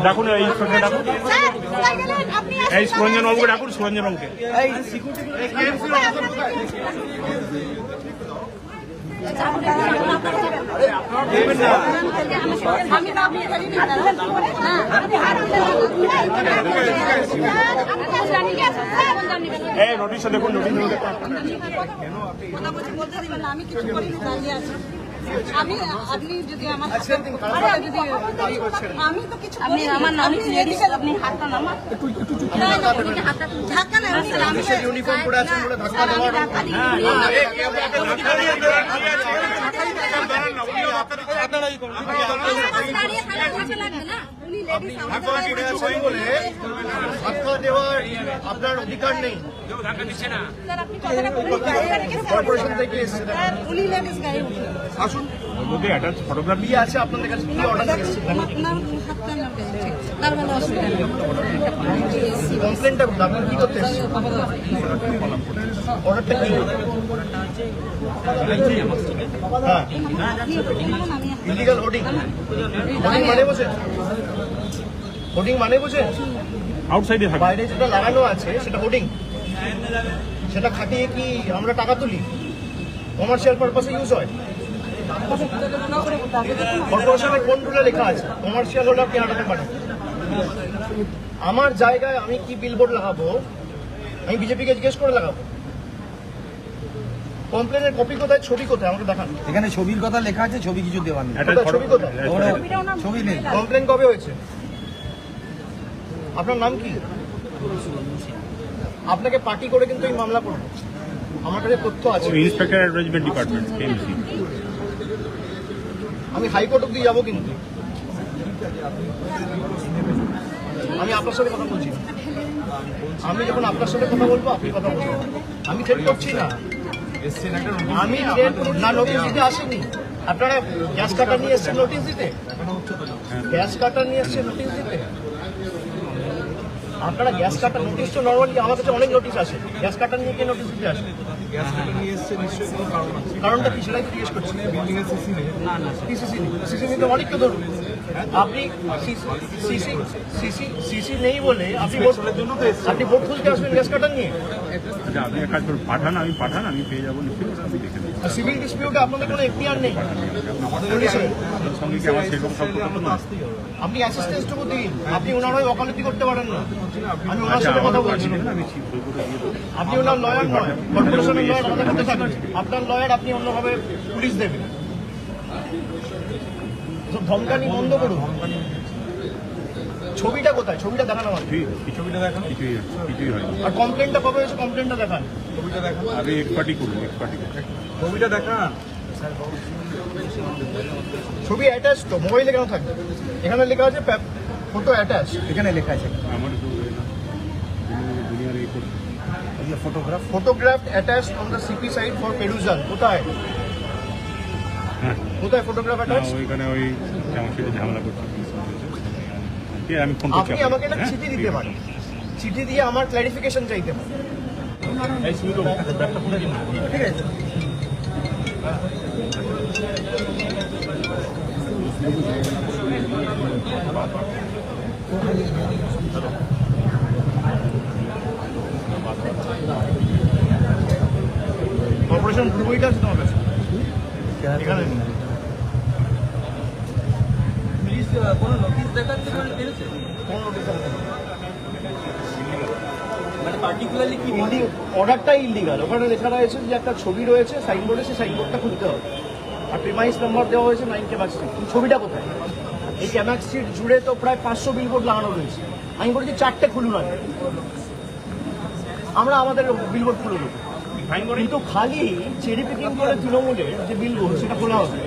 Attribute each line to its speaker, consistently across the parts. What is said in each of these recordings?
Speaker 1: ডাকুন এই ইন্সপেক্টর ডাকুন, এই সুরঞ্জন বাবুকে ডাকুন, সুরঞ্জন বাবুকে। এই নোটিশটা দেখুন, নোটিশ
Speaker 2: আমি কিছু করিনি, দাঁড়িয়ে আছি। আমি আপনি যদি আমার আমি তো কিছু আপনি আমার নাম আপনি হাতটা নামা ধাক্কা না আমি ইউনিফর্ম পরে আছেন বলে ধাক্কা দেওয়ার ধাক্কা দেওয়ার আপনার অধিকার নেই। কর্পোরেশন থেকে এসেছেন, উনি লেডিস গাড়ি আসুন,
Speaker 1: ওর মধ্যে অ্যাটাচ ফটোগ্রাফি
Speaker 2: আছে আপনাদের কাছে, কি অর্ডার এসেছে কমপ্লেনটা আপনি কি করতে এসেছেন? অর্ডারটা কি? হ্যাঁ, ইলিগাল হোর্ডিং। হোর্ডিং মানে বোঝেন? হোর্ডিং মানে বোঝেন?
Speaker 1: আউটসাইডে থাকে,
Speaker 2: বাইরে যেটা লাগানো আছে সেটা হোর্ডিং। সেটা খাটিয়ে কি আমরা টাকা তুলি? কমার্শিয়াল পারপাসে ইউজ হয়। কর্পোরেশনের কোন রুলে লেখা আছে কমার্শিয়াল হলে আপনি হাঁটাতে পারেন? আমার জায়গায় আমি কি বিলবোর্ড লাগাবো? আমি বিজেপিকে জিজ্ঞেস করে লাগাবো? কমপ্লেনের কপি কোথায়, ছবি কোথায় আমাকে দেখান।
Speaker 3: এখানে ছবির কথা লেখা আছে, ছবি কিছু দেওয়ার নেই।
Speaker 2: ছবি কোথায়?
Speaker 3: ছবি নেই।
Speaker 2: কমপ্লেন কবে হয়েছে? আপনার নাম কি? আপনাকে পার্টি করে কিন্তু এই মামলা করবো, আমার কাছে তথ্য আছে।
Speaker 1: Inspector advisement department MC.
Speaker 2: আমি হাইকোর্ট অব্দি যাবো, কিন্তু আমি আপনার সাথে কথা বলছি না। আমি যখন আপনার সাথে কথা বলবো আপনি কথা বলবেন। আমি থ্রেট করছি না, আমি না নোটিশ দিতে আসিনি। আপনারা গ্যাস কাটার নিয়ে এসছেন নোটিশ দিতে, গ্যাস কাটার নিয়ে এসছেন নোটিশ দিতে। আপনারা গ্যাস কাটার নোটিশ তো নর্মালি আমার কাছে অনেক নোটিশ আসে, গ্যাস কাটার নিয়ে কে নোটিশ দিতে আসে? কারণটা কি সেটাই জিজ্ঞেস করছি। সিসি নিতে অনেক তো ধরুন, আপনি সিসি নেই বলে আপনি ভোট খুলতে আসবেন গ্যাস কাটার নিয়ে।
Speaker 1: আচ্ছা, আপনি এক কাজ করুন, পাঠান, আমি পেয়ে যাবো নিশ্চয়ই, আমি দেখে দেবো।
Speaker 2: সিভিল ডিসপিউটে আপনাদের কোনো এফআইআর নেই,
Speaker 1: সঙ্গে কি আমার সেরকম সম্পর্ক না?
Speaker 2: আপনি অ্যাসিস্ট্যান্সটুকু দিন, আপনি ওনার হয়ে ওকালতি করতে পারেন না। আমি ওনার সাথে কথা বলছি, আপনি ওনার লয়ার নয়, কর্পোরেশনের লয়ার আমাদের হাতে থাকবে। আপনার লয়ার আপনি অন্যভাবে পুলিশ দেবেন। ধমকানি বন্ধ করুন। ছবিটা কোথায়? ছবিটা দেখান আমাকে।
Speaker 1: ছবিটা দেখান, কিছুই হয়নি।
Speaker 2: আর কমপ্লেনটা কবে হয়েছে? কমপ্লেনটা দেখান।
Speaker 1: ছবিটা দেখান, আরে এক্সপার্টি করুন, ছবিটা দেখান।
Speaker 2: ছবি অ্যাটাচ তো, মোবাইলে কেন থাকবে? এখানে লেখা আছে ফটো অ্যাটাচ, এখানে লেখা আছে
Speaker 1: আমার দুনিয়ার এই করছে
Speaker 2: photograph attach on the CP site for perusal. কোথায় কোথায় ফটোগ্রাফ অ্যাটাচ?
Speaker 1: ওইখানে ওই আমার সাথে ঝামেলা করছে, আমি ফোন করছি।
Speaker 2: আপনি আমাকে একটা চিঠি দিতে পারেন, চিঠি দিয়ে আমার ক্ল্যারিফিকেশন চাইতে পারেন। ঠিক আছে, কর্পোরেশন বইটা আছে তোমার কাছে? এখানে কোনো নোটিশ দেখাচ্ছে, কোনো নোটিশ মানে পার্টিকুলারলি কি অর্ডারটাই ইলিগাল। ওখানে লেখা রয়েছে যে একটা ছবি রয়েছে সাইনবোর্ডে, সেই সাইনবোর্ডটা খুলতে হবে। আর প্রিমাইস নাম্বার দেওয়া হয়েছে 9 ক্যামাক স্ট্রিট। ছবিটা কোথায়? এই ক্যামাক স্ট্রিট জুড়ে তো প্রায় 500 বিলবোর্ড লাগানো রয়েছে। আমি বলছি 4টে খুলুন আগে, আমরা আমাদের বিলবোর্ড খুলে দেবো। কিন্তু খালি চেরি পিকিং করে তৃণমূলের যে বিলবোর্ড সেটা খোলা হবে।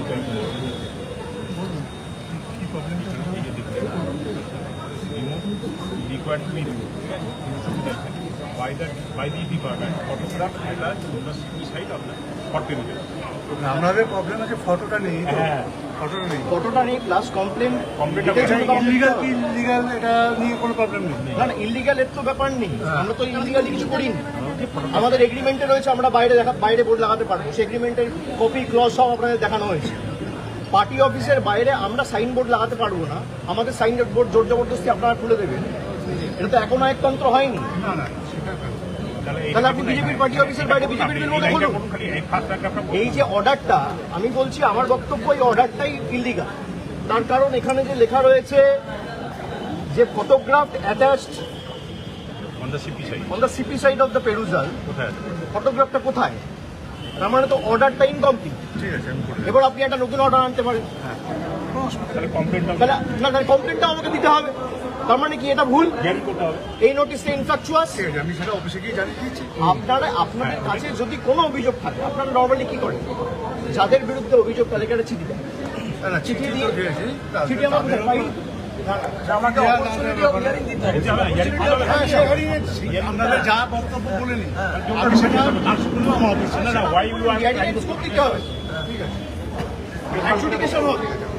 Speaker 3: আপনাদের প্রবলেম আছে ফটোটা নেই।
Speaker 2: হ্যাঁ, ফটোটা নেই, প্লাস কমপ্লেন
Speaker 3: ইলিগাল কি ইলিগাল এটা নিয়ে কোনো প্রবলেম নেই।
Speaker 2: না না, ইলিগালের তো ব্যাপার নেই, আমরা তো ইলিগালি কিছু করিনি। আমাদের এগ্রিমেন্টে রয়েছে আমরা বাইরে বোর্ড লাগাতে পারবো, সেই এগ্রিমেন্টের কপি ক্লজ সব আপনাদের দেখানো হয়েছে। পার্টি অফিসের বাইরে আমরা সাইনবোর্ড লাগাতে পারবো না, আমাদের সাইনবোর্ড জোর জবরদস্তি আপনারা খুলে দেবেন, এটা তো এখনো একতন্ত্র হয়নি। তাহলে আপনি বিজেপির পার্টি অফিসের বাইরে বিজেপির বিলবোর্ড খুলুন। এই যে অর্ডারটা, আমি বলছি আমার বক্তব্য এই অর্ডারটাই ইললিগাল। তার কারণ এখানে যে লেখা রয়েছে যে photograph attached on the CP side of the perusal, ফটোগ্রাফটা কোথায়? তার মানে তো অর্ডারটা ইনকমপ্লিট। এবার আপনি একটা নতুন অর্ডার আনতে পারেন, তাহলে না কমপ্লেনটা আমাকে দিতে হবে। তার মানে কি এটা ভুল? এই নোটিশটা ইনফ্যাকচুয়াস।
Speaker 3: আমি সেটা অফিসে গিয়ে জানিয়ে দিচ্ছি।
Speaker 2: আপনাদের কাছে যদি কোনো অভিযোগ থাকে, আপনারা নর্মালি কি করেন? যাদের বিরুদ্ধে অভিযোগ তাদেরকে চিঠি দেন, চিঠি দিয়ে চিঠি আমার কোথায় পাই?
Speaker 3: আপনাদের যা বক্তব্য বলে নিন,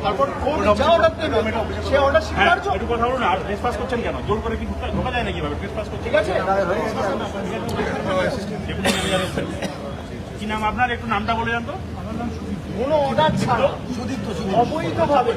Speaker 2: তারপর যা অর্ডার দেবে সে অর্ডার স্বীকার্য।
Speaker 1: একটু কথা বলুন, আর ট্রেসপাস করছেন কেন? জোর করে কি ঢোকা যায় না? কিভাবে ট্রেসপাস করছেন?
Speaker 2: ঠিক আছে,
Speaker 1: কি নাম আপনার? একটু নামটা বলে যান তো।
Speaker 2: কোনো অর্ডার ছাড়া অবৈধভাবে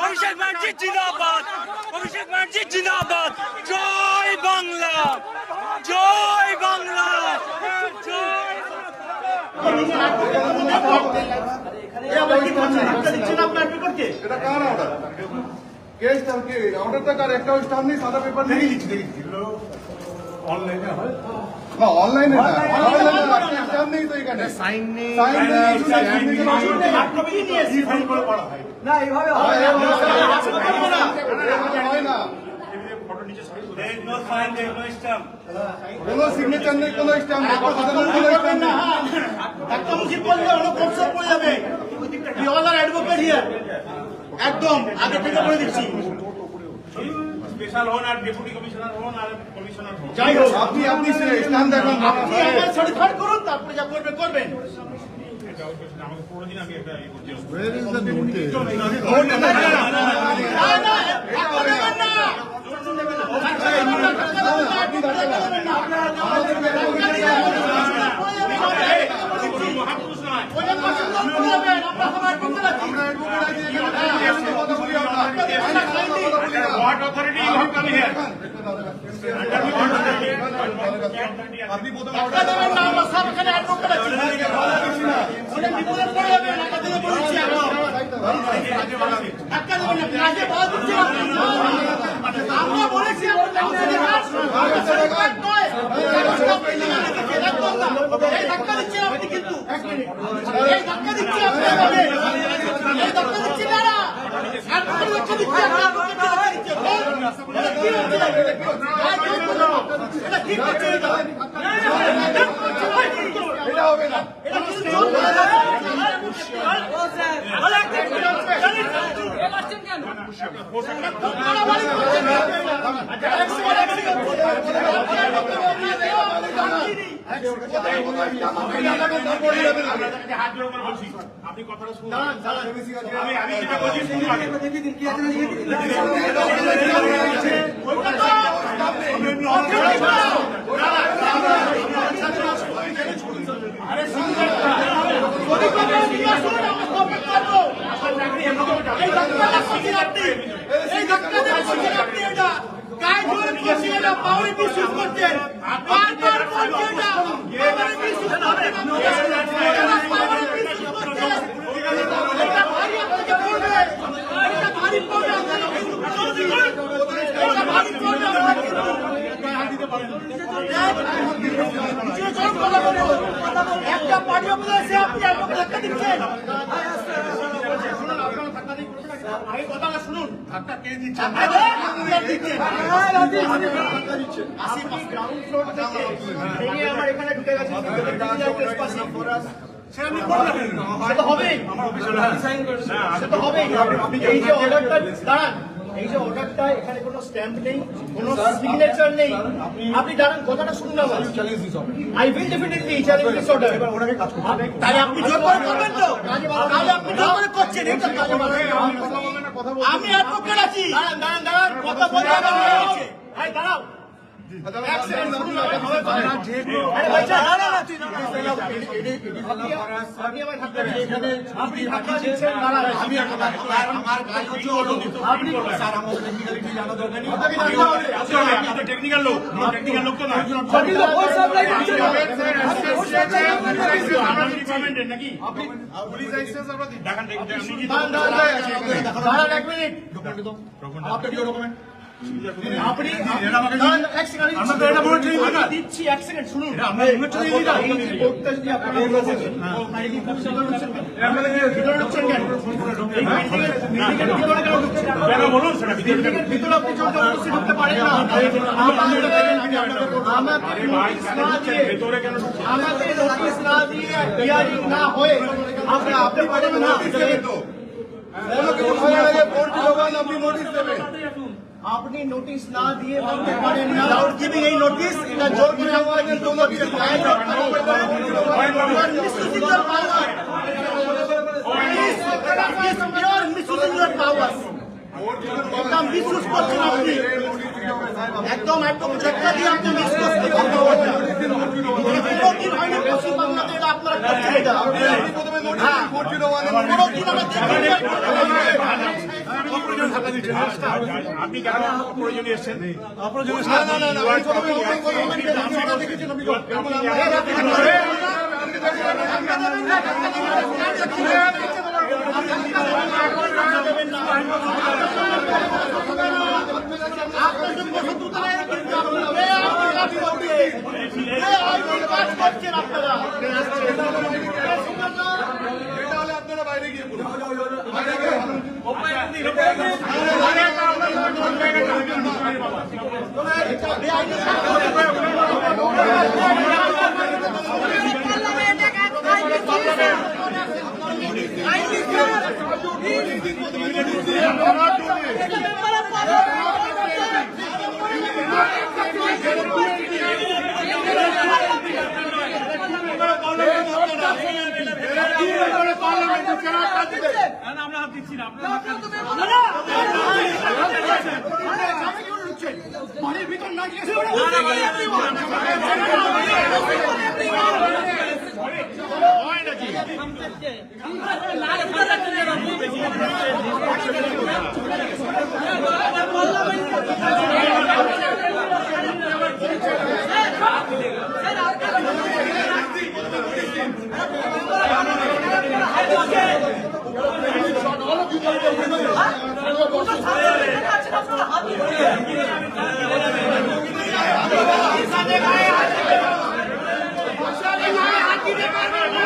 Speaker 4: অভিষেক ব্যানার্জি জিন্দাবাদ, অভিষেক ব্যানার্জি জিন্দাবাদ। জয় বাংলা, জয় বাংলা, জয়।
Speaker 3: এটা কার অর্ডার? অর্ডারটা কার? একটা স্টাম্প নেই, সাদা পেপার নেই। অনলাইনে হয় না, অনলাইনে না, স্টাম্প নেই তো এখানে, সাইন নেই,
Speaker 2: না এইভাবে হয়
Speaker 3: না, কোনো সিগনেচার নেই, কোনো স্টাম্প নেই,
Speaker 2: একটা মুখে বললে অনেক কনসার্ট পড়ে যাবে। অ্যাডভোকেট হিয়ার একদম আগে থেকে বলে দিচ্ছি।
Speaker 1: স্পেশাল হন আর ডেপুটি কমিশনার হন আর কমিশনার হন,
Speaker 3: যাই হোক, আপনি স্টাম্প দেখান,
Speaker 2: আপনি আমার সার্টিফাইড করুন, তারপরে যা করবেন করবেন।
Speaker 1: আমাকে পুরো দিন আমি একটা করছি। What authority you have come here?
Speaker 3: আপনি প্রথমে
Speaker 2: আমরা বলেছি ধাক্কা দিচ্ছেন আপনি। এই ধাক্কা দিচ্ছে আপনারা, এই ধাক্কা দিচ্ছে কারা? আপনারা ধাক্কা দিচ্ছে, আপনারা ধাক্কা দিচ্ছে। এটা কি করছে এটা?
Speaker 3: এটা হবে না।
Speaker 2: এটা কি চলবে না?
Speaker 1: আপনি কথাটা শুনুন, আমি যেটা বলছি শুনুন আগে।
Speaker 2: এই ধাক্কা দিচ্ছেন আপনি, এটা গায়ে জোরে করছেন, এটা পাওয়ারে বিশ্বাস করছেন, বারবার বলছেন এটা পাওয়ারে বিশ্বাস করছেন, এটা পাওয়ারে বিশ্বাস করছেন, এটা ভারী আপনাকে পড়বে, এটা ভারী পড়বে আপনাকে, এটা ভারী পড়বে আপনাকে। একটা পার্টি অফিসে আপনি এত ধাক্কা দিচ্ছেন। আমি কথাটা শুনুন, ধাক্কা কে দিচ্ছে? আমার এখানে ঢুকে গেছে, সে আমি করলাম, সে তো হবেই, সে তো হবেই। এই যে অর্ডারটা দাঁড়ান, এই যে অর্ডারটা এখানে কোনো স্ট্যাম্প নেই, কোনো সিগনেচার নেই, আপনি দাঁড়ান, কথাটা শুনুন না। I will definitely challenge this order. তাই আপনি জোর করে করবেন তো? তাহলে আপনি জোর করে করছেন, এইটা কাজে বাধা। আমি অ্যাডভোকেট আছি, দাঁড়ান দাঁড়ান দাঁড়ান, কথা বলতে হবে। ভাই দাঁড়াও, এক সেকেন্ড শুনুন না। আরে ভাই দাঁড়ান না, তুই আপনি আমার ধাক্কা দিচ্ছেন, আপনি ধাক্কা দিচ্ছেন, দাঁড়ান। আমি আমার গায়ে হচ্ছে আপনি স্যার আমাদের টেকনিক্যালিটি জানা দরকার নেই।
Speaker 1: আপনি তো টেকনিক্যাল লোক, টেকনিক্যাল লোক তো না।
Speaker 2: আপনি তো ওই সাপ্লাই করছেন,
Speaker 1: আমরা ডিপার্টমেন্টের নাকি? আপনি পুলিশ লাইসেন্স আমরা দেখান,
Speaker 2: দাঁড়ান এক মিনিট। আপনি এক সেকেন্ড দিচ্ছি, এক সেকেন্ড শুনুন।
Speaker 1: বলুন সেটা
Speaker 2: ভিতরে আপনি ঢুকতে পারেন না। আমাকে নোটিশ না দিয়ে হিয়ারিং না হয়ে আপনি পারেন না। আপনি নোটিশ না দিয়ে বলতে পারেন না উইদাউট গিভিং এই নোটিশ, এটা জোর করে আমাদের তো করছে। একদম বিশ্বাস করছেন আপনি, একদম একদম চেষ্টা দিয়ে আপনি বিশ্বাস করছেন। হয়নি পশ্চিম বাংলাতে এটা আপনারা করছেন, এটা
Speaker 1: আপনি কেন প্রয়োজনে এসছেন?
Speaker 3: আপনারা বাইরে গিয়ে
Speaker 2: বাড়ির ভিতর না গিয়ে হাত দিতে পারবেন না।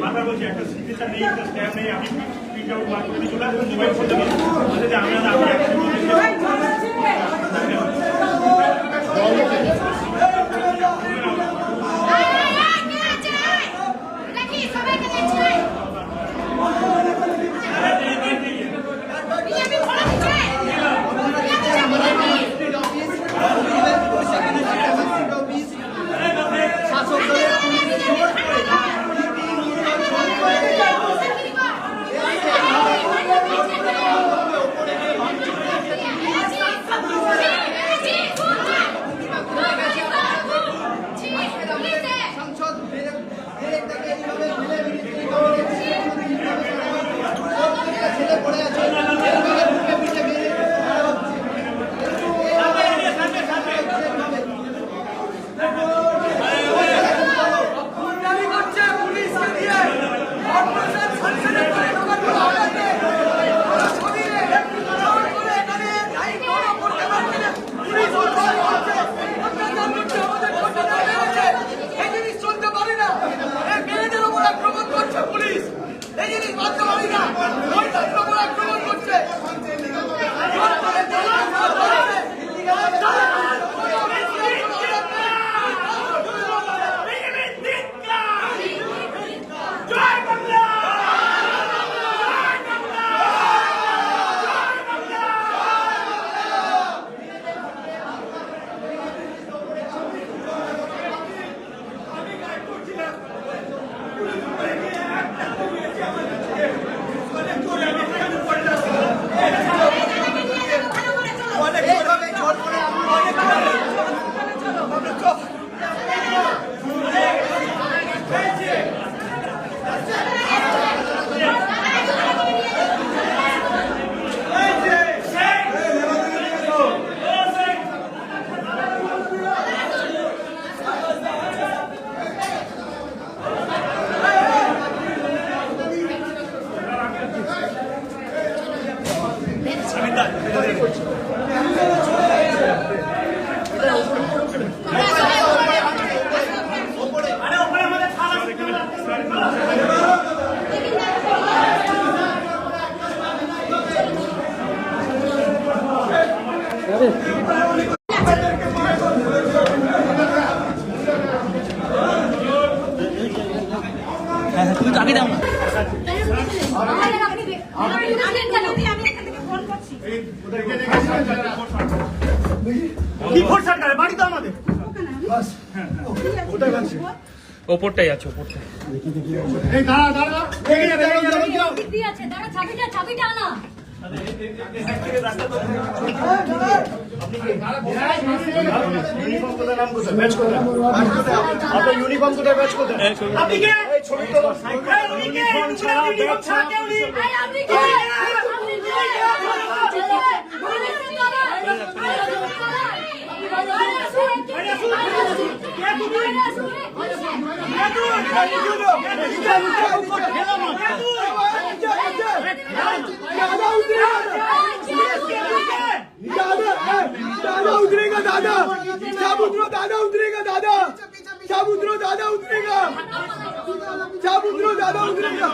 Speaker 1: বারবার বলছি একটা সিগনেচার নেই, একটা স্ট্যাম্প নেই, আপনি প্রিন্ট আউট বার করে চলে আসবেন মোবাইল ফোন থেকে বলছে যে আমি
Speaker 4: তুমি চাবি দাও না।
Speaker 1: কি ফোর্স সরকার বাড়ি তো আমাদের
Speaker 4: ওপরটাই আছে, ওপরটাই।
Speaker 3: এই দাঁড়া দাঁড়া
Speaker 5: চাবিটা আনা
Speaker 2: ইউনিফর্ম কোথায় ব্যাচ কোথায় আপনার ইউনিফর্ম কোথায় ব্যাচ কোথায়
Speaker 1: আপনি কে
Speaker 2: এই ছবি তোলো।
Speaker 1: ইউনিফর্ম ছাড়া ব্যাগ ছাড়া
Speaker 5: दादा उतरेगा दादा साबुद्रो दादा उतरेगा दादा साबुद्रो दादा उतरेगा साबुद्रो दादा उतरेगा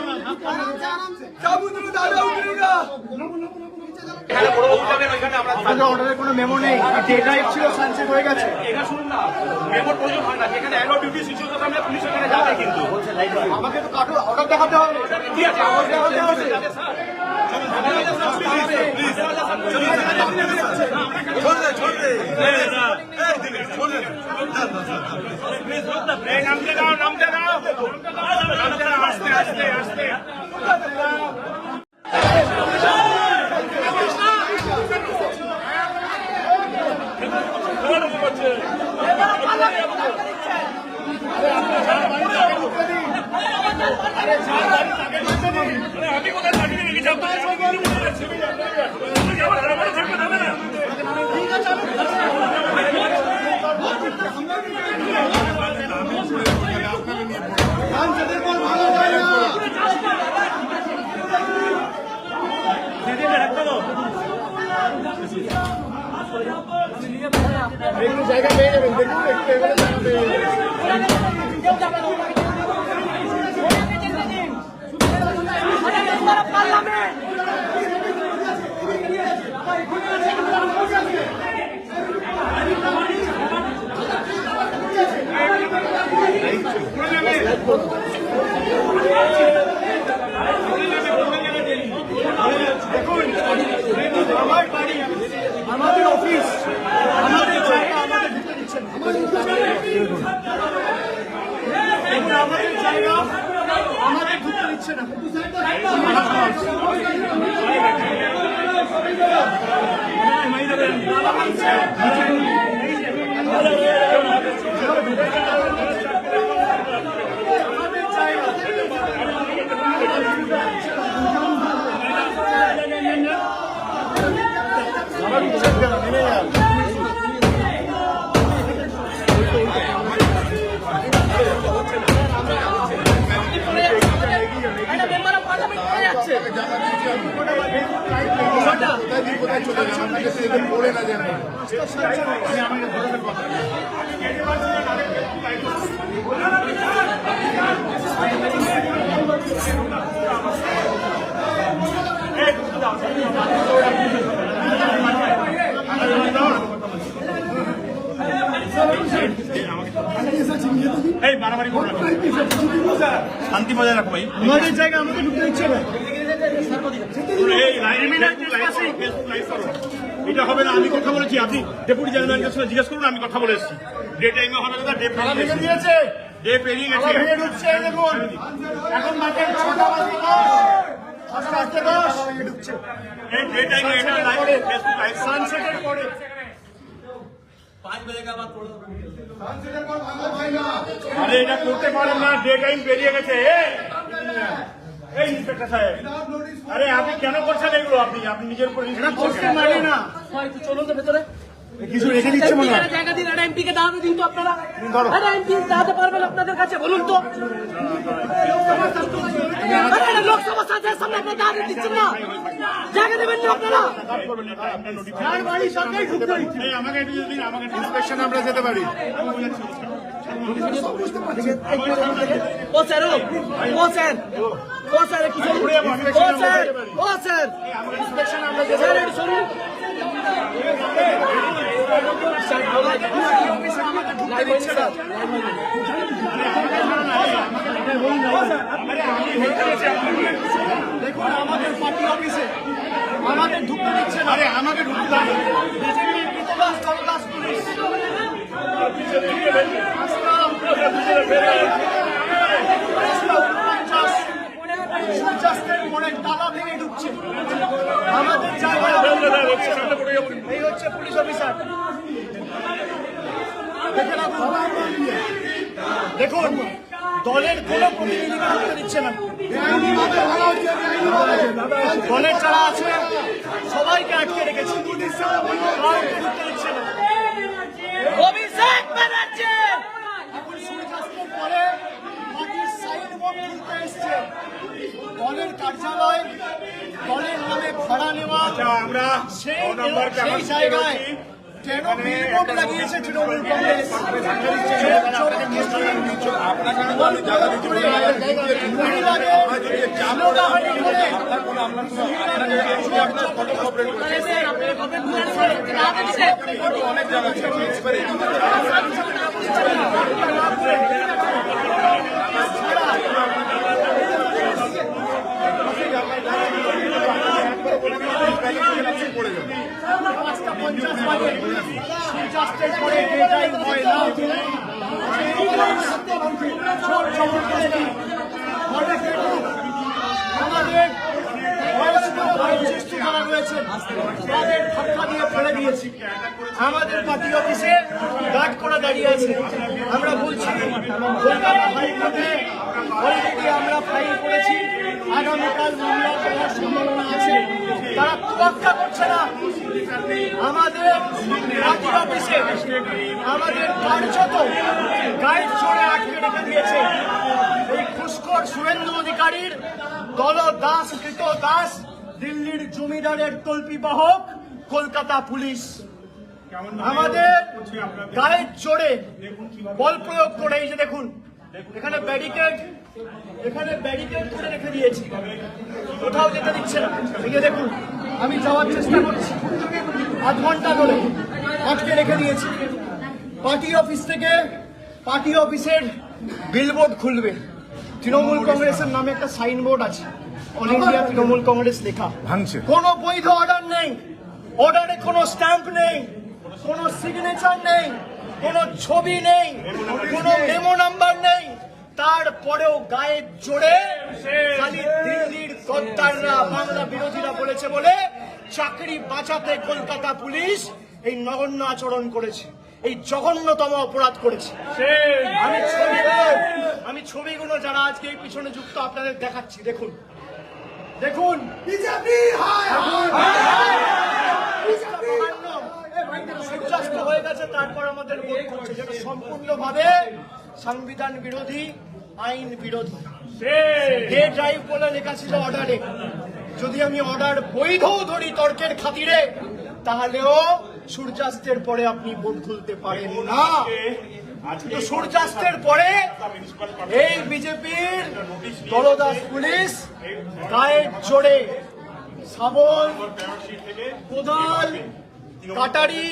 Speaker 5: साबुद्रो दादा उतरेगा
Speaker 2: অর্ডারের কোনো মেমো নেই, ডেটা ছিল সানসেট হয়ে গেছে।
Speaker 1: এটা শুনুন না, মেমোর প্রয়োজন হয় না, যেখানে অ্যালো ডিউটি সিচুয়েশন আমরা পুলিশ ওখানে যাবে কিন্তু
Speaker 2: আমাকে তো কাটো অর্ডার দেখাতে হবে।
Speaker 1: ঠিক আছে অর্ডার দেখাতে হবে স্যার। নামতে দাও নামতে দাও নামতে দাও আস্তে আস্তে আস্তে আমি কোথায় চাকরি রেখে যাবো
Speaker 2: একটু জায়গা পেয়ে যাবেন, দেখুন একটু এবারে জায়গা পেয়ে যাবেন। আমাদের অফিস, আমাদের জায়গা, আমাদের ঢুকতে দিচ্ছেন না। আমাদের জায়গা আমাদের ঢুকতে দিচ্ছে না।
Speaker 1: এই মারামারি করো না, শান্তি বজায় রাখো ভাই।
Speaker 2: আমাদের জায়গা আমাদের ঢুকতে দিচ্ছে না।
Speaker 1: এই লাইন করো, এটা হবে না। আমি কথা বলেছি, আপনি ডেপুটি জেনারেলের কাছে জিজ্ঞেস করুন, আমি কথা বলে এসেছি। ডে টাইমে হবে না, ডে
Speaker 2: ভেঙে দিয়েছে,
Speaker 1: ডে পেরিয়ে গেছে।
Speaker 2: ভেঙে ঢুকছে, দেখুন এখন মাঠে 6টা বাজে 10 ভেঙে ঢুকছে।
Speaker 1: এই ডে টাইমে এটা লাইভ ফেসবুক লাইভ
Speaker 2: সানসেটের পরে
Speaker 1: আরে এটা করতে পারেন না, ডে টাইম পেরিয়ে গেছে। এই ইন্সপেক্টর সাহেব, আরে আপনি কেন করছেন এগুলো? আপনি আপনি নিজের উপর
Speaker 2: করতে মানে না,
Speaker 6: একটু চলুন তো ভেতরে।
Speaker 2: কিছু রেখে দিচ্ছে মনে হয়।
Speaker 6: জায়গা দিন, একটা এমপি কে দাঁড়াতে দিন তো আপনারা। একটা এমপি দাঁড়াতে পারবেন আপনাদের কাছে, বলুন তো। আরে এটা লোকসভা সাথের সামনে আপনারা দাঁড়াতে দিচ্ছেন না, জায়গা দেবেন না আপনারা।
Speaker 2: আর বাড়ি সরকারি ঢুকতে দিচ্ছে।
Speaker 1: আমাকে একটু যদি আমাকে
Speaker 3: ইন্সপেকশন আমরা যেতে পারি।
Speaker 6: ও স্যার, ও স্যার, ও স্যার একটু চলুন। ও স্যার, ও স্যার,
Speaker 2: ইন্সপেকশন আমরা যেতে
Speaker 6: স্যার
Speaker 2: পারি।
Speaker 6: একটু চলুন। লাইভ হয়নি স্যার।
Speaker 2: দেখুন আমাদের পার্টি অফিসে আমাদের ঢুকতে দিচ্ছে না।
Speaker 1: আরে আমাকে ঢুকতে দাও।
Speaker 2: তালা ভেঙে ঢুকছে আমাদের জায়গায়। এই হচ্ছে পুলিশ অফিসার, দেখুন দলের কোনো প্রতিনিধিকে ঢুকতে দিচ্ছে না। দলের যারা আছে সবাইকে আটকে রেখেছে, কাউকে ঢুকতে দিচ্ছে না।
Speaker 6: অভিষেক ব্যানার্জি
Speaker 2: এখন সূর্যাস্তের পরে পার্টির সাইনবোর্ড খুলতে এসছে। দলের কার্যালয়, দলের নামে ভাড়া নেওয়া,
Speaker 1: আমরা
Speaker 2: সেই
Speaker 1: 9 নম্বরকে
Speaker 2: সেই
Speaker 1: আমার
Speaker 2: জায়গায় কেন বিলবোর্ড লাগিয়েছে তৃণমূল কংগ্রেস? সূর্যাস্তের পরে বেটাই ময়লা, আমাদের বয়স্ক বয়োজ্যেষ্ঠ যারা রয়েছে তাদের ধাক্কা দিয়ে ফেলে দিয়েছি। আমাদের পার্টি অফিসে গার্ড করে দাঁড়িয়ে আছে। আমরা বলছি কলকাতা হাইকোর্টে অলরেডি আমরা ফাইল করেছি, আগামীকাল মামলা করার সম্ভাবনা আছে। তারা তোয়াক্কা করছে না। আমাদের পার্টি অফিসে আমাদের কার্যত গাইড চড়ে আটকে রেখে দিয়েছে। এই ঘুষখোর শুভেন্দু অধিকারীর দলদাস কৃত দাস দিল্লির জমিদারের তল্পি বাহক কলকাতা পুলিশ আমাদের গায়ে চড়ে বল প্রয়োগ করে, এই যে দেখুন এখানে ব্যারিকেড করে রেখে দিয়েছি, কোথাও যেতে দিচ্ছে না। এই যে দেখুন আমি যাওয়ার চেষ্টা করছি, আধ ঘন্টা ধরে আটকে রেখে দিয়েছি। পার্টি অফিস থেকে পার্টি অফিসের বিলবোর্ড খুলবে, তৃণমূল কংগ্রেসের নামে একটা সাইনবোর্ড আছে, অল ইন্ডিয়া তৃণমূল কংগ্রেস লেখা, কোনো বৈধ অর্ডার নেই, অর্ডারে কোনো স্ট্যাম্প নেই, কোনো সিগনেচার নেই, কোনো ছবি নেই, কোনো মেমো নাম্বার নেই। তারপরেও গায়ে জোরে খালি দিল্লির গদ্দাররা, বাংলা বিরোধীরা বলেছে বলে চাকরি বাঁচাতে কলকাতা পুলিশ এই নগণ্য আচরণ করেছে, এই জঘন্যতম অপরাধ করেছে। আমি ছবিগুলো যারা আজকে এই পিছনে যুক্ত আপনাদের দেখাচ্ছি। দেখুন দেখুন বিজেপি সূর্যাস্ত হয়ে গেছে, তারপর আমাদের ভোট করছে, যেটা সম্পূর্ণভাবে সংবিধান বিরোধী, আইন বিরোধী। ডে ড্রাইভ বলে লেখা ছিল অর্ডারে, যদি আমি অর্ডার বৈধও ধরি তর্কের খাতিরে, তাহলেও সূর্যাস্তের পরে আপনি ভোট খুলতে পারেন না। কিন্তু সূর্যাস্তের পরে এই বিজেপির দলদাস পুলিশ গায়ে জোরে শাবল, কোদাল, কাটারি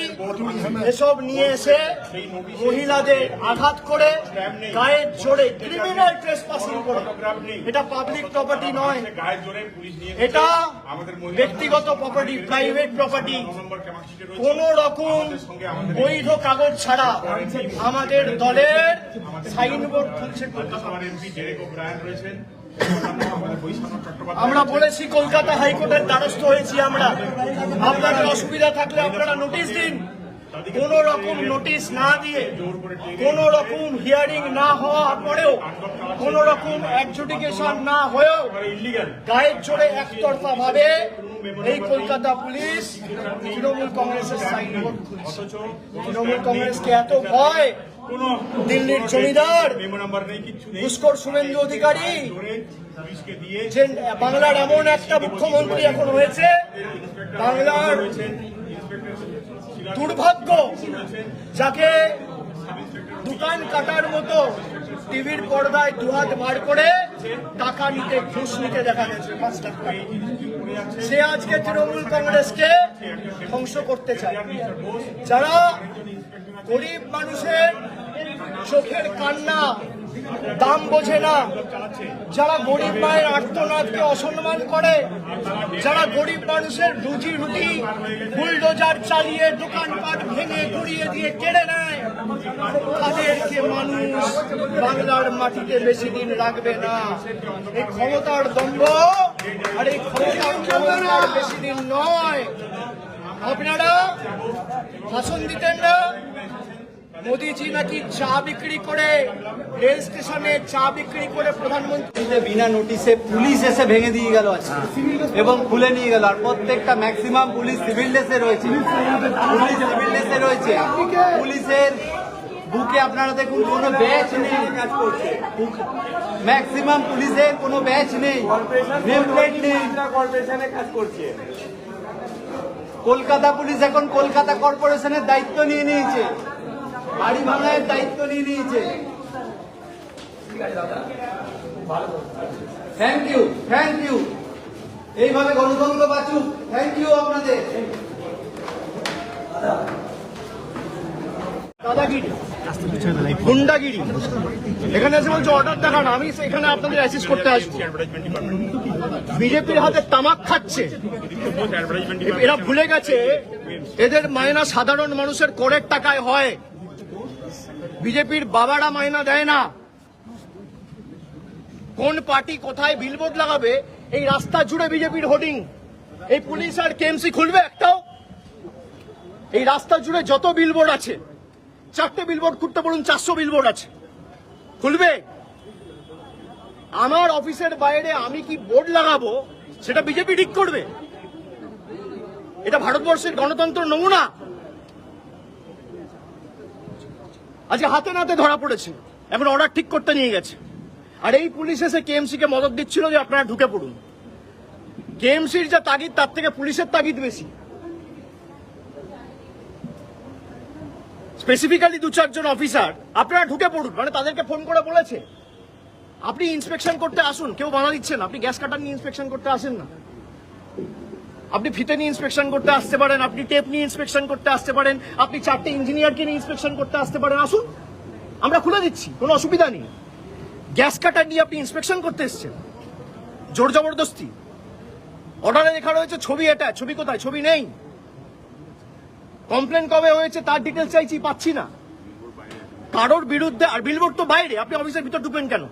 Speaker 2: এসব নিয়ে এসে মহিলাদের আঘাত করে গায়ে জোরে ক্রিমিনাল ট্রেসপাসিং করে। এটা পাবলিক প্রপার্টি নয়, এটা ব্যক্তিগত প্রপার্টি, প্রাইভেট প্রপার্টি। কোন রকম বৈধ কাগজ ছাড়া আমাদের দলের সাইনবোর্ড খুলছে। আমরা বলেছি কলকাতা হাইকোর্টের দ্বারস্থ হয়েছি আমরা, আপনাদের অসুবিধা থাকলে আপনারা নোটিশ দিন। কোন রকম নোটিশ না দিয়ে, কোন রকম হিয়ারিং না হওয়া পরেও, কোন রকম অ্যাডজুডিকেশন না হয়েও গায়ের জোরে একতরফা ভাবে এই কলকাতা পুলিশ তৃণমূল কংগ্রেসের সাইনবোর্ড খুলছে। তৃণমূল কংগ্রেসকে এত ভয় দিল্লির জমিদার ঘুষখোর শুভেন্দু অধিকারী, যে বাংলার এমন একটা মুখ্যমন্ত্রী এখন হয়েছে, বাংলার দুর্ভাগ্য, যাকে দোকান কাটার মতো টিভির পর্দায় দুহাত বার করে টাকা নিতে, ঘুষ নিতে দেখা গেছে 5 লাখ টাকা। সে আজকে তৃণমূল কংগ্রেসকে ধ্বংস করতে চায়। যারা গরিব মানুষের চোখের কান্না দাম বোঝে না, যারা গরিব মায়ের আর্তনাদকে অসম্মান করে, যারা গরিব মানুষের রুজি রুটি বুলডোজার চালিয়ে দোকানপাট ভেঙে গুড়িয়ে দিয়ে কেড়ে নেয়, তাদেরকে মানুষ বাংলার মাটিতে বেশি দিন রাখবে না। এই ক্ষমতার দম্ভ আর এই ক্ষমতার বেশি দিন নয়। আপনারা ভাষণ দিতেন না, মোদিজি নাকি চা বিক্রি করে, রেল স্টেশনে চা বিক্রি করে প্রধানমন্ত্রী
Speaker 7: বিনা নোটিশে পুলিশ এসে ভেঙে দিয়ে গেল আজকে এবং খুলে নিয়ে গেল। আর প্রত্যেকটা ম্যাক্সিমাম পুলিশ সিভিল ড্রেসে রয়েছে, পুলিশ সিভিল ড্রেসে রয়েছে। পুলিশের বুকে আপনারা দেখুন কোনো ব্যাচ নেই, ম্যাক্সিমাম পুলিশের কোনো ব্যাচ নেই, নেম প্লেট নেই। কলকাতা পুলিশ এখন কলকাতা কর্পোরেশনের দায়িত্ব নিয়ে নিয়েছে, বাড়ি ভাঙার দায়িত্ব নিয়ে নিয়েছে। Thank you, thank you. এইভাবে গণতন্ত্র বাঁচুক। থ্যাংক ইউ আপনাদের।
Speaker 2: দাদাগিরি, গুন্ডাগিরি, এখানে এসে বলছে অর্ডার দেখান, আমি এখানে আপনাদের অ্যাসিস্ট করতে আসবো। বিজেপির হাতে তামাক খাচ্ছে, এরা ভুলে গেছে এদের মায়না সাধারণ মানুষের করের টাকায় হয়। বিজেপির বাবারা মায়না দেয় না। কোন পার্টি কোথায় বিলবোর্ড লাগাবে এই রাস্তা জুড়ে বিজেপির হোর্ডিং, এই পুলিশ আর কেএমসি খুলবে একটাও? এই রাস্তা জুড়ে যত বিলবোর্ড আছে, 4টে বিলবোর্ড খুঁজতে বলুন, 400 বিলবোর্ড আছে, খুলবে? আমার অফিসের বাইরে আমি কি বোর্ড লাগাবো সেটা বিজেপি ঠিক করবে? এটা ভারতবর্ষের গণতন্ত্র নমুনা? আজকে হাতে নাতে ধরা পড়েছে, এখন অর্ডার ঠিক করতে নিয়ে গেছে। আর এই পুলিশ এসে কেএমসি কে মদত দিচ্ছিল যে আপনারা ঢুকে পড়ুন। কেএমসির যা তাগিদ তার থেকে পুলিশের তাগিদ বেশি। স্পেসিফিক্যালি 2-4 জন অফিসার আপনারা ঢুকে পড়ুন, মানে তাদেরকে ফোন করে বলেছে আপনি ইন্সপেকশন করতে আসুন। কেউ বাধা দিচ্ছেন, আপনি গ্যাস কাটার নিয়ে ইন্সপেকশন করতে আসেন না, আপনি ফিতে নিয়ে ইন্সপেকশন করতে আসতে পারেন, আপনি টেপ নিয়ে ইন্সপেকশন করতে আসতে পারেন, আপনি 4টে ইঞ্জিনিয়ারকে নিয়ে ইন্সপেকশন করতে আসতে পারেন, আসুন, আমরা খুলে দিচ্ছি, কোনো অসুবিধা নেই। গ্যাস কাটার নিয়ে আপনি ইন্সপেকশন করতে এসছেন, জোর জবরদস্তি। অর্ডারে লেখা রয়েছে ছবি, এটা ছবি কোথায়? ছবি নেই। কমপ্লেন কবে হয়েছে তার ডিটেলস চাইছি, পাচ্ছি না। কারোর বিরুদ্ধে, আর বিলবোর্ড তো বাইরে, আপনি অফিসের ভিতর ঢুকবেন কেন?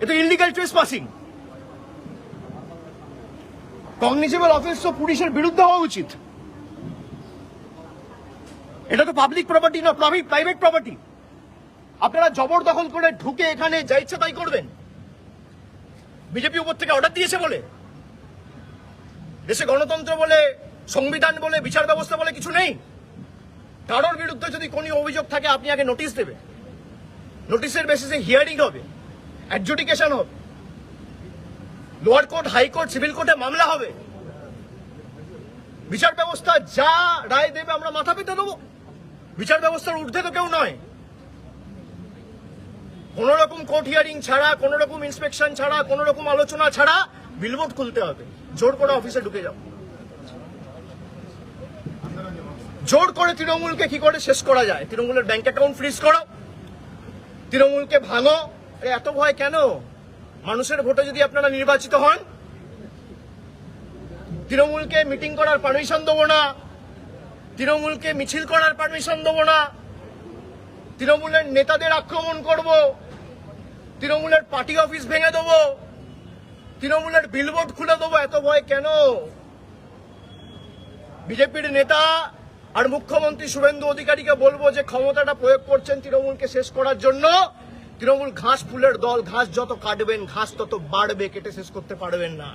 Speaker 2: এটা ইললিগাল ট্রেসপাসিং। কগনিজেবল অফেন্স তো পুলিশের বিরুদ্ধে হওয়া উচিত। এটা তো পাবলিক প্রপার্টি না, প্রাইভেট প্রপার্টি। আপনারা জবরদখল করে ঢুকে এখানে যা ইচ্ছা তাই করবেন? বিজেপি উপর থেকে অর্ডার দিয়েছে বলে? দেশে গণতন্ত্র বলে, সংবিধান বলে, বিচার ব্যবস্থা বলে কিছু নেই? কারোর বিরুদ্ধে যদি কোনো অভিযোগ থাকে আপনি আগে নোটিশ দেবে, নোটিশের বেসিসে হিয়ারিং হবে, অ্যাডজুডিকেশন হবে, লোয়ার কোর্ট, হাইকোর্ট, সিভিল কোর্টে মামলা হবে। বিচার ব্যবস্থা যা রায় দেবে আমরা মাথা পেতে দেবো। বিচার ব্যবস্থার ঊর্ধ্বে তো কেউ নয়। কোন রকম কোর্ট হিয়ারিং ছাড়া, কোন রকম ইন্সপেকশন ছাড়া, কোন রকম আলোচনা ছাড়া বিলবোর্ড খুলতে হবে। জোর করে অফিসে ঢুকে যাও। জোর করে তৃণমূলকে কি করে শেষ করা যায়? তৃণমূলের ব্যাংক অ্যাকাউন্ট ফ্রিজ করো, তৃণমূলকে ভাঙো। এত ভয় কেন? মানুষের ভোটে যদি আপনারা নির্বাচিত হন, তৃণমূলকে মিটিং করার পারমিশন দেবো না, তৃণমূলকে মিছিল করার পারমিশন দেবো না, তৃণমূলের নেতাদের আক্রমণ করব, তৃণমূলের পার্টি অফিস ভেঙে দেবো, তৃণমূলের বিলবোর্ড খুলে দেবো। এত ভয় কেন? বিজেপির নেতা আর মুখ্যমন্ত্রী শুভেন্দু অধিকারীকে বলবো যে ক্ষমতাটা প্রয়োগ করছেন তৃণমূলকে শেষ করার জন্য। তৃণমূল ঘাস ফুলের দল, ঘাস যত কাটবেন ঘাস তত বাড়বে, কেটে শেষ করতে পারবেন না।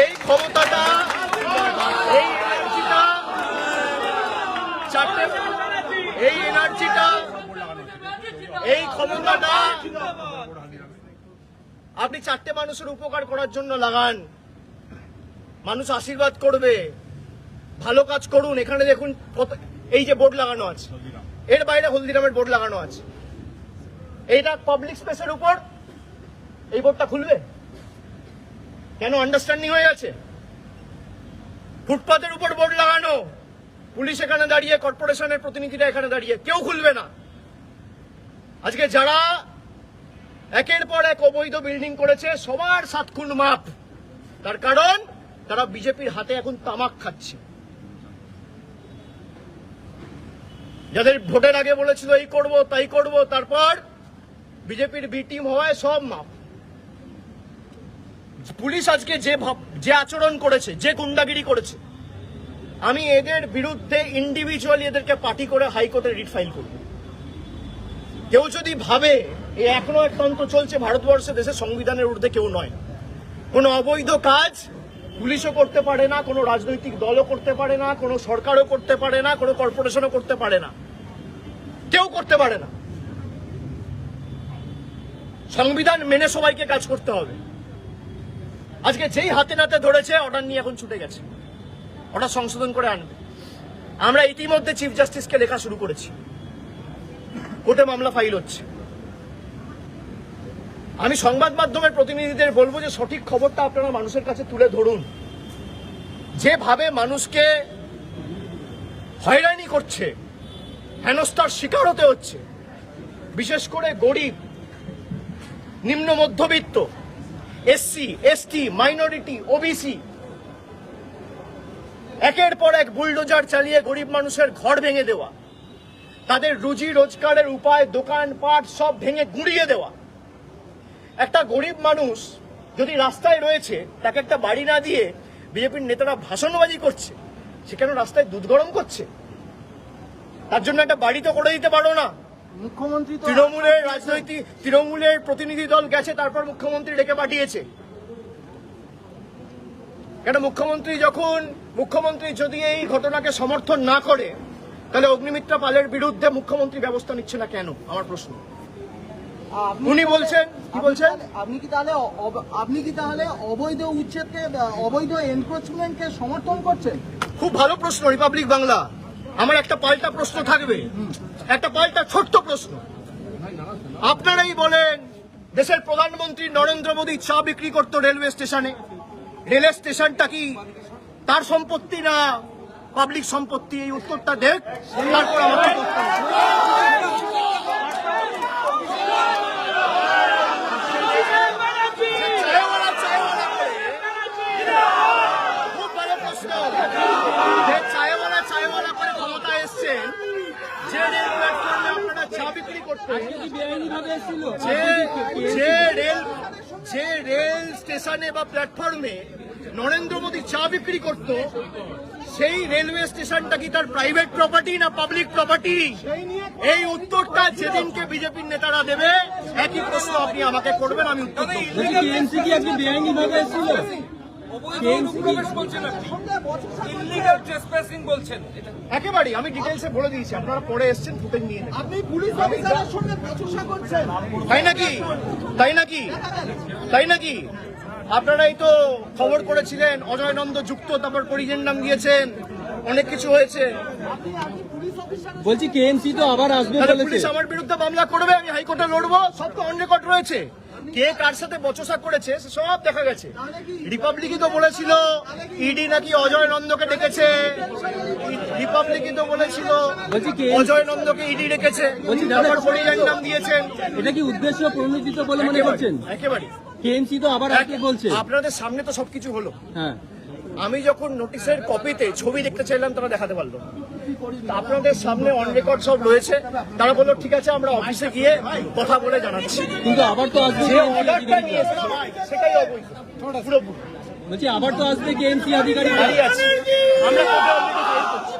Speaker 2: এই ক্ষমতাটা, এই এনার্জিটা, এই এনার্জিটা, এই ক্ষমতাটা আপনি 4টে মানুষের উপকার করার জন্য লাগান। মানুষ আশীর্বাদ করবে, ভালো কাজ করুন। এখানে দেখুন এই যে বোর্ড লাগানো আছে, এর বাইরে হলদিরামের বোর্ড লাগানো আছে, এইটা পাবলিক স্পেসের উপর এই বোর্ডটা খুলবে কেন? আন্ডারস্ট্যান্ডিং হয়ে গেছে। ফুটপাতের উপর বোর্ড লাগানো, পুলিশ এখানে দাঁড়িয়ে, কর্পোরেশনের প্রতিনিধিরা এখানে দাঁড়িয়ে, কেউ খুলবে না। আজকে যারা একের পর এক অবৈধ বিল্ডিং করেছে সবার 7 খুন মাপ, তার কারণ তারা বিজেপির হাতে এখন তামাক খাচ্ছে। যাদের ভোটের আগে বলেছিল এই করব তাই করব, তারপর বিজেপির বি টিম হওয়ায় সব মাপ। পুলিশ আজকে যে আচরণ করেছে, যে গুন্ডাগিরি করেছে, আমি এদের বিরুদ্ধে ইন্ডিভিজুয়ালি এদেরকে পার্টি করে হাইকোর্টে রিট ফাইল করব। কেউ যদি ভাবে এই এখনো এক তন্ত্র চলছে ভারতবর্ষে, দেশের সংবিধানের ঊর্ধ্বে কেউ নয়, কোনো অবৈধ কাজ পুলিশও করতে পারে না, কোনো রাজনৈতিক দলও করতে পারে না, কোনো সরকারও করতে পারে না, কোনো কর্পোরেশনও করতে পারে না, কেউ করতে পারে না। সংবিধান মেনে সবাইকে কাজ করতে হবে। আজকে যেই হাতে নাতে ধরেছে অর্ডার নিয়ে এখন ছুটে গেছে, অর্ডার সংশোধন করে আনবে। আমরা ইতিমধ্যে চিফ জাস্টিসকে লেখা শুরু করেছি, কোর্টে মামলা ফাইল হচ্ছে। আমি সংবাদ মাধ্যমের প্রতিনিধিদের বলবো যে সঠিক খবরটা আপনারা মানুষের কাছে তুলে ধরুন। যেভাবে মানুষকে হয়রানি করছে, হেনস্থার শিকার হতে হচ্ছে, বিশেষ করে গরিব, নিম্ন মধ্যবিত্ত, এসসি, এসটি, মাইনরিটি, ওবিসি, একের পর এক বুলডোজার চালিয়ে গরিব মানুষের ঘর ভেঙে দেওয়া, তাদের রুজি রোজগারের উপায়, দোকানপাট সব ভেঙে গুঁড়িয়ে দেওয়া। একটা গরিব মানুষ যদি রাস্তায় রয়েছে, তাকে একটা বাড়ি না দিয়ে বিজেপির নেতারা ভাষণবাজি করছে, সে কেন রাস্তায় দুধ গরম করছে? তার জন্য একটা বাড়ি তো করে দিতে পারো না?
Speaker 6: মুখ্যমন্ত্রী তো
Speaker 2: তৃণমূলের রাজনৈতিক, তৃণমূলের প্রতিনিধি দল গেছে, তারপর মুখ্যমন্ত্রী ডেকে পাঠিয়েছে। কেন মুখ্যমন্ত্রী যদি এই ঘটনাকে সমর্থন না করে, তাহলে অগ্নিমিত্রা পালের বিরুদ্ধে মুখ্যমন্ত্রী ব্যবস্থা নিচ্ছে না কেন? আমার প্রশ্ন। উনি বলছেন, কি বলছেন?
Speaker 6: আপনি কি তাহলে অবৈধ উচ্ছেদকে, অবৈধ এনক্রোচমেন্টকে সমর্থন করছেন?
Speaker 2: খুব ভালো প্রশ্ন, রিপাবলিক বাংলা। আমার একটা পাল্টা প্রশ্ন থাকবে, একটা পাল্টা ছোট্ট প্রশ্ন। আপনারাই বলেন, দেশের প্রধানমন্ত্রী নরেন্দ্র মোদী চা বিক্রি করতো রেলওয়ে স্টেশনে। রেলওয়ে স্টেশনটা কি তার সম্পত্তি না পাবলিক সম্পত্তি? এই উত্তরটা দেখ, তারপর আমাকে খুব ভালো প্রশ্ন। চায়ওয়ালা করে ক্ষমতা এসছেন, যে রেল প্ল্যাটফর্মে আপনারা চা বিক্রি করতেন, যে রেল স্টেশনে বা প্ল্যাটফর্মে নরেন্দ্র মোদী চা বিক্রি করত, সেই রেলওয়ে স্টেশনটা কি তার প্রাইভেট প্রপার্টি না পাবলিক প্রপার্টি? এই উত্তরটা যেদিনকে বিজেপির নেতারা দেবে, একই প্রশ্ন আপনি আমাকে করবেন, আমি উত্তর দেব। একেবারে আমি ডিটেলসে বলে দিয়েছি, আপনারা পরে এসছেন, ফুটেজ নিয়ে নেবেন।
Speaker 6: আপনি পুলিশ অফিসারের সঙ্গে বচসা করছেন?
Speaker 2: তাই নাকি? আপনারাই তো খবর করেছিলেন, অজয় নন্দ যুক্ত, তারপর পরিজের নাম দিয়েছেন, অনেক কিছু হয়েছে।
Speaker 4: বলছি কেএমসি তো আবার আসবে বলেছে।
Speaker 2: পুলিশ আমার বিরুদ্ধে মামলা করবে, আমি হাইকোর্টে লড়বো, সব তো অন রেকর্ড রয়েছে। কে কার সাথে বচসা করেছে সব দেখা গেছে। রিপাবলিকই তো বলেছিল ইডি নাকি অজয় নন্দকে ডেকেছে, রিপাবলিকই তো বলেছিল অজয় নন্দকে ইডি ডেকেছে, তারপর পরিজের নাম দিয়েছেন।
Speaker 4: এটা কি উদ্দেশ্য প্রণোদিত বলে মনে করছেন?
Speaker 2: একেবারে।
Speaker 4: কেএমসি তো আবার আসবে বলছে।
Speaker 2: আপনাদের সামনে তো সবকিছু হলো।
Speaker 4: হ্যাঁ,
Speaker 2: আমি যখন নোটিশের কপিতে ছবি দেখতে চাইলাম, তারা দেখাতে পারলো। আপনাদের সামনে অন রেকর্ড সব রয়েছে। তারা বললো ঠিক আছে, আমরা অফিসে গিয়ে কথা বলে জানাচ্ছি।
Speaker 4: কিন্তু আবার তো আসবে,
Speaker 2: যে অর্ডারটা নিয়ে সেটাই অবৈধ পুরোপুরি।
Speaker 4: বলছি আবার তো আসবে কেএমসি আধিকারিক।
Speaker 2: দাঁড়িয়ে আছে, আমরা কোর্টে অলরেডি ফাইল করছি।